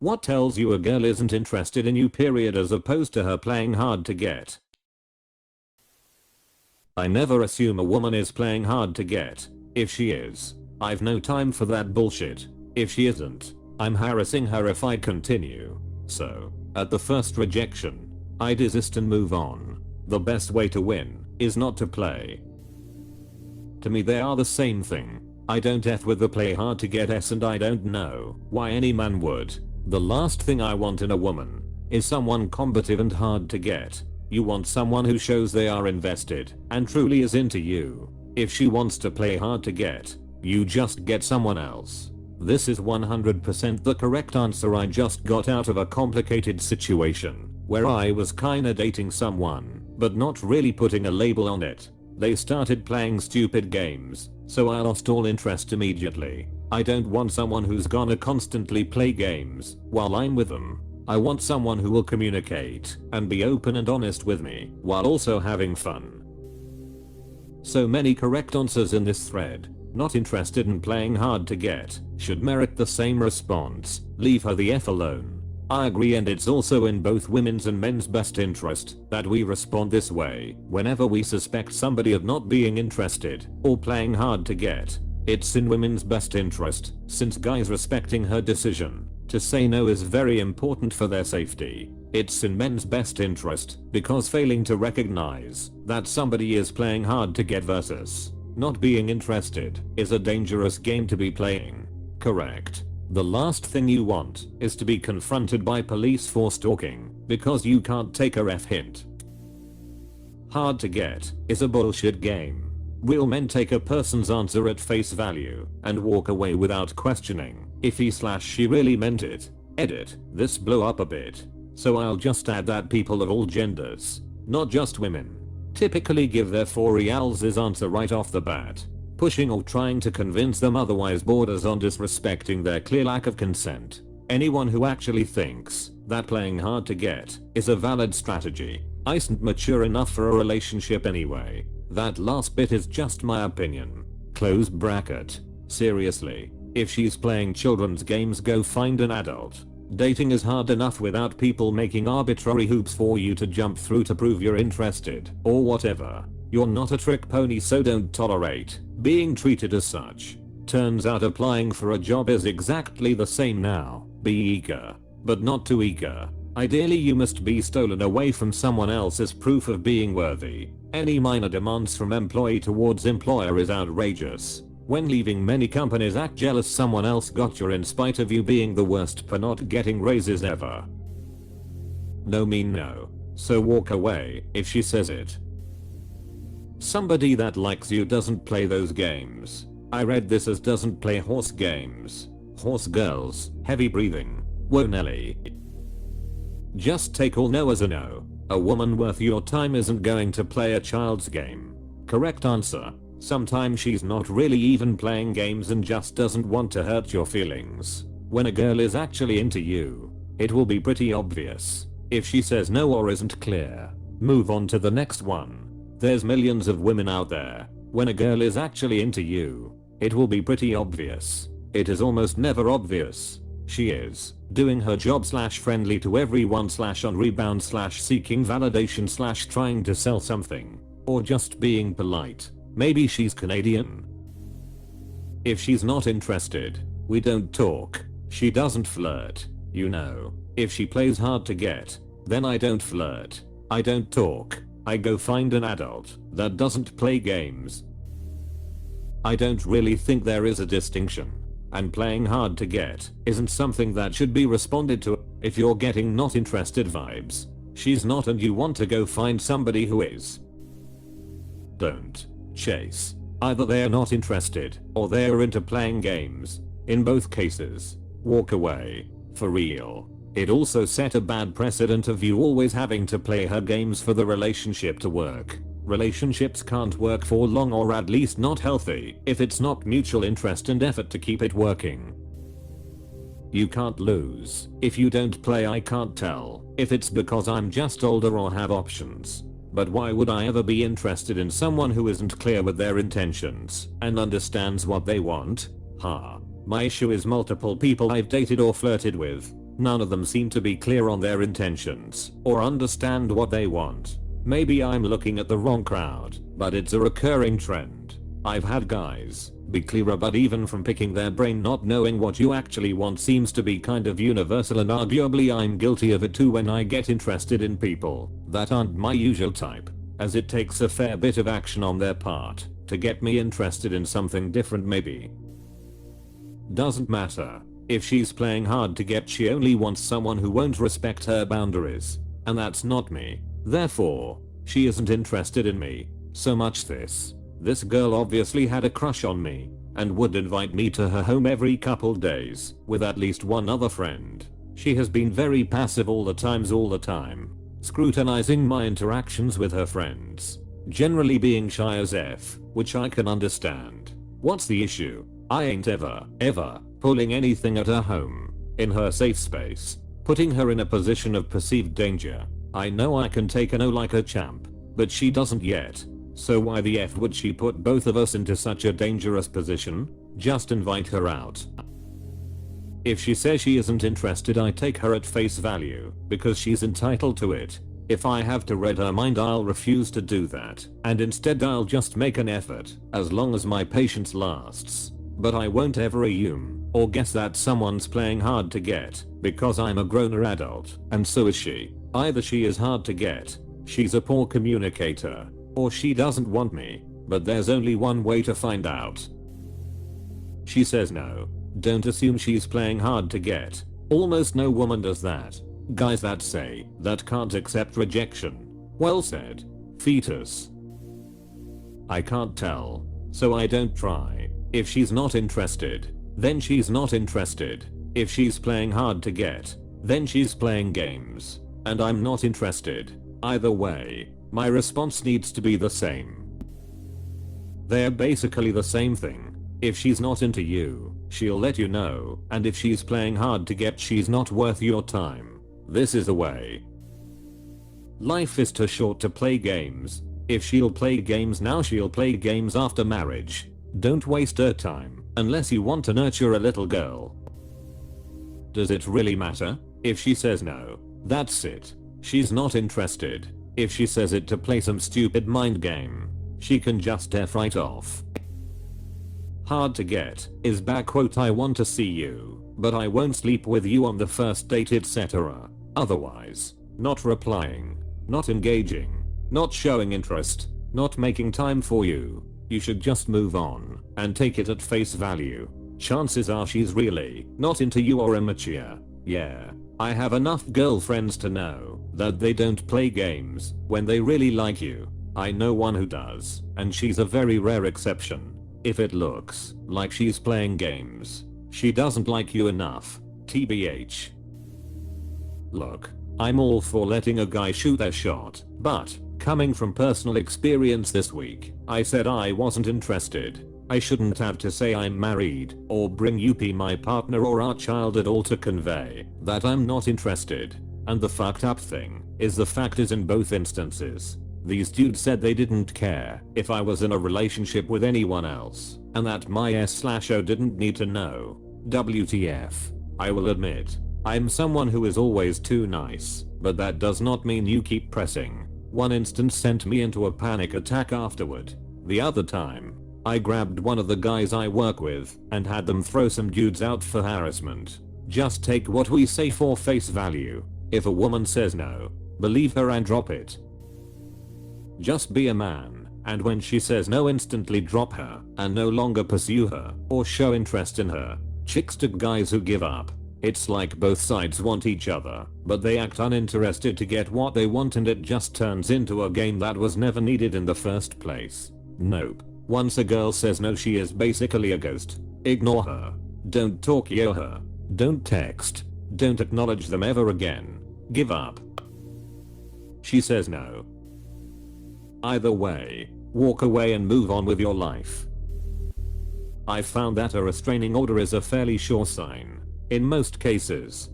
What tells you a girl isn't interested in you period as opposed to her playing hard to get? I never assume a woman is playing hard to get. If she is, I've no time for that bullshit. If she isn't, I'm harassing her if I continue. So, at the first rejection, I desist and move on. The best way to win is not to play. To me they are the same thing. I don't F with the play hard to get s, and I don't know why any man would. The last thing I want in a woman is someone combative and hard to get. You want someone who shows they are invested and truly is into you. If she wants to play hard to get, you just get someone else. This is 100% the correct answer. I just got out of a complicated situation where I was kinda dating someone, but not really putting a label on it. They started playing stupid games, so I lost all interest immediately. I don't want someone who's gonna constantly play games while I'm with them. I want someone who will communicate and be open and honest with me while also having fun. So many correct answers in this thread. Not interested in playing hard to get should merit the same response. Leave her the F alone. I agree, and it's also in both women's and men's best interest that we respond this way whenever we suspect somebody of not being interested or playing hard to get. It's in women's best interest, since guys respecting her decision to say no is very important for their safety. It's in men's best interest because failing to recognize that somebody is playing hard to get versus not being interested is a dangerous game to be playing. Correct. The last thing you want is to be confronted by police for stalking because you can't take a F hint. Hard to get is a bullshit game. Real men take a person's answer at face value and walk away without questioning if he/she really meant it. Edit, this blew up a bit, so I'll just add that people of all genders, not just women, typically give their 4 reals answer right off the bat. Pushing or trying to convince them otherwise borders on disrespecting their clear lack of consent. Anyone who actually thinks that playing hard to get is a valid strategy isn't mature enough for a relationship anyway. That last bit is just my opinion. Close bracket. Seriously, if she's playing children's games, go find an adult. Dating is hard enough without people making arbitrary hoops for you to jump through to prove you're interested or whatever. You're not a trick pony, so don't tolerate being treated as such. Turns out applying for a job is exactly the same now. Be eager, but not too eager. Ideally you must be stolen away from someone else as proof of being worthy. Any minor demands from employee towards employer is outrageous. When leaving, many companies act jealous someone else got you in spite of you being the worst for not getting raises ever. No mean no. So walk away if she says it. Somebody that likes you doesn't play those games. I read this as doesn't play horse games. Horse girls, heavy breathing. Whoa Nelly. Just take all no as a no. A woman worth your time isn't going to play a child's game. Correct answer. Sometimes she's not really even playing games and just doesn't want to hurt your feelings. When a girl is actually into you, it will be pretty obvious. If she says no or isn't clear, move on to the next one. There's millions of women out there. When a girl is actually into you, it will be pretty obvious. It is almost never obvious. She is doing her job / friendly to everyone / on rebound / seeking validation / trying to sell something. Or just being polite. Maybe she's Canadian. If she's not interested, we don't talk. She doesn't flirt. You know, if she plays hard to get, then I don't flirt. I don't talk. I go find an adult that doesn't play games. I don't really think there is a distinction. And playing hard to get isn't something that should be responded to. If you're getting not interested vibes, she's not, and you want to go find somebody who is. Don't chase. Either they're not interested or they're into playing games. In both cases, walk away. For real. It also set a bad precedent of you always having to play her games for the relationship to work. Relationships can't work for long, or at least not healthy, if it's not mutual interest and effort to keep it working. You can't lose. If you don't play, I can't tell if it's because I'm just older or have options. But why would I ever be interested in someone who isn't clear with their intentions and understands what they want? My issue is multiple people I've dated or flirted with None of them seem to be clear on their intentions or understand what they want. Maybe I'm looking at the wrong crowd, but it's a recurring trend. I've had guys be clearer, but even from picking their brain, not knowing what you actually want seems to be kind of universal, and arguably I'm guilty of it too when I get interested in people that aren't my usual type, as it takes a fair bit of action on their part to get me interested in something different maybe. Doesn't matter. If she's playing hard to get, she only wants someone who won't respect her boundaries, and that's not me. Therefore, she isn't interested in me. So much this girl obviously had a crush on me and would invite me to her home every couple days with at least one other friend. She has been very passive all the time, scrutinizing my interactions with her friends, generally being shy as F, which I can understand. What's the issue? I ain't ever pulling anything at her home, in her safe space, putting her in a position of perceived danger. I know I can take a no like a champ, but she doesn't yet. So why the F would she put both of us into such a dangerous position? Just invite her out. If she says she isn't interested, I take her at face value, because she's entitled to it. If I have to read her mind, I'll refuse to do that, and instead I'll just make an effort, as long as my patience lasts. But I won't ever assume or guess that someone's playing hard to get, because I'm a grown adult, and so is she. Either she is hard to get, she's a poor communicator, or she doesn't want me, but there's only one way to find out. She says no. Don't assume she's playing hard to get. Almost no woman does that. Guys that say that can't accept rejection. Well said. Fetus. I can't tell, so I don't try. If she's not interested, then she's not interested. If she's playing hard to get, then she's playing games, and I'm not interested. Either way, my response needs to be the same. They're basically the same thing. If she's not into you, she'll let you know, and if she's playing hard to get, she's not worth your time. This is the way. Life is too short to play games. If she'll play games now, she'll play games after marriage. Don't waste her time, unless you want to nurture a little girl. Does it really matter? If she says no, that's it. She's not interested. If she says it to play some stupid mind game, she can just F right off. Hard to get is I want to see you, but I won't sleep with you on the first date, etc. Otherwise, not replying, not engaging, not showing interest, not making time for you. You should just move on and take it at face value. Chances are she's really not into you or immature. Yeah, I have enough girlfriends to know that they don't play games when they really like you. I know one who does, and she's a very rare exception. If it looks like she's playing games, she doesn't like you enough. TBH. Look, I'm all for letting a guy shoot their shot, but coming from personal experience this week, I said I wasn't interested. I shouldn't have to say I'm married or bring up my partner or our child at all to convey that I'm not interested. And the fucked up thing is, the fact is, in both instances, these dudes said they didn't care if I was in a relationship with anyone else, and that my S/O didn't need to know. WTF. I will admit, I'm someone who is always too nice, but that does not mean you keep pressing. One instance sent me into a panic attack afterward. The other time, I grabbed one of the guys I work with and had them throw some dudes out for harassment. Just take what we say for face value. If a woman says no, believe her and drop it. Just be a man, and when she says no, instantly drop her and no longer pursue her or show interest in her. Chicks to guys who give up. It's like both sides want each other, but they act uninterested to get what they want, and it just turns into a game that was never needed in the first place. Nope. Once a girl says no, she is basically a ghost. Ignore her. Don't talk to her. Don't text. Don't acknowledge them ever again. Give up. She says no. Either way, walk away and move on with your life. I've found that a restraining order is a fairly sure sign. In most cases.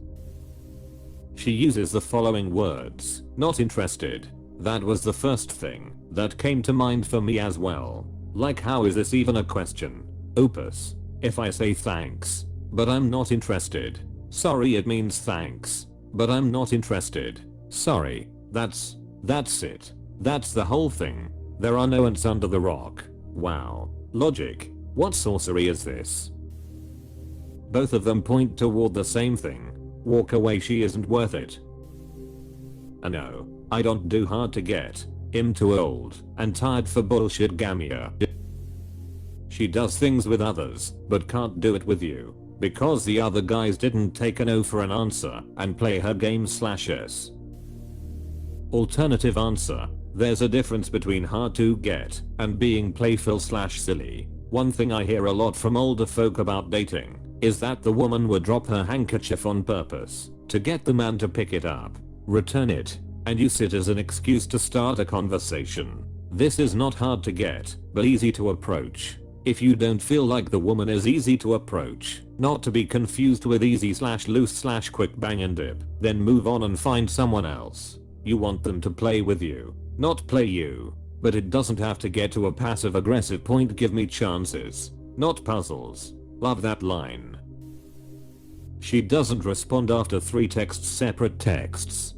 She uses the following words: not interested. That was the first thing that came to mind for me as well. Like, how is this even a question? Opus. If I say thanks, but I'm not interested, Sorry it means thanks, but I'm not interested. Sorry, that's it. That's the whole thing. There are no ants under the rock. Wow. Logic. What sorcery is this? Both of them point toward the same thing. Walk away, she isn't worth it. No, I don't do hard to get. I'm too old and tired for bullshit Gamia. She does things with others, but can't do it with you. Because the other guys didn't take a no for an answer and play her game /s. Alternative answer. There's a difference between hard to get and being playful/silly. One thing I hear a lot from older folk about dating is that the woman would drop her handkerchief on purpose to get the man to pick it up, return it, and use it as an excuse to start a conversation. This is not hard to get, but easy to approach. If you don't feel like the woman is easy to approach, not to be confused with easy/loose/quick bang and dip, then move on and find someone else. You want them to play with you, not play you. But it doesn't have to get to a passive aggressive point. Give me chances, not puzzles. Love that line. She doesn't respond after 3 texts, separate texts.